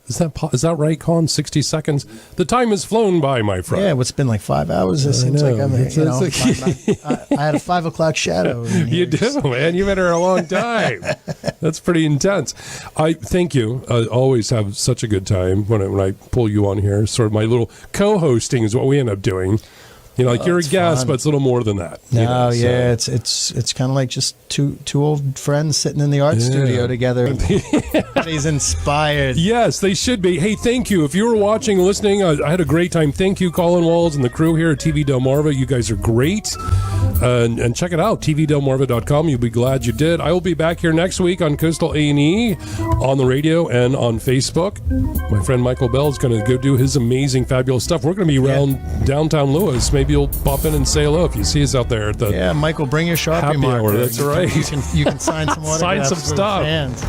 Is that right, Colin? 60 seconds. The time has flown by, my friend. Yeah, it's been like 5 hours. It seems like I had a 5 o'clock shadow. You do, man. You've been here a long time. That's pretty intense. I thank you. I always have such a good time when I pull you on here. Sort of my little co-hosting is what we end up doing. You're a guest, but it's a little more than that. No, it's kind of like just two old friends sitting in the art studio together. Everybody's inspired. Yes, they should be. Hey, thank you. If you were watching, listening, I had a great time. Thank you, Colin Walls and the crew here at TV Delmarva. You guys are great. and check it out, tvdelmarva.com. You'll be glad you did. I will be back here next week on Coastal A&E, on the radio and on Facebook. My friend Michael Bell is going to go do his amazing, fabulous stuff. We're going to be around downtown Lewis. Maybe you'll pop in and say hello if you see us out there at the Michael, bring your Sharpie happy marker. hour. That's right. You can sign some autographs. Sign some for the stuff. fans.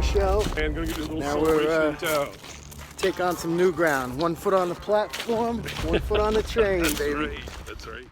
Show. And going to do a little Now celebration in town. Take on some new ground. 1 foot on the platform, 1 foot on the train, baby. That's right.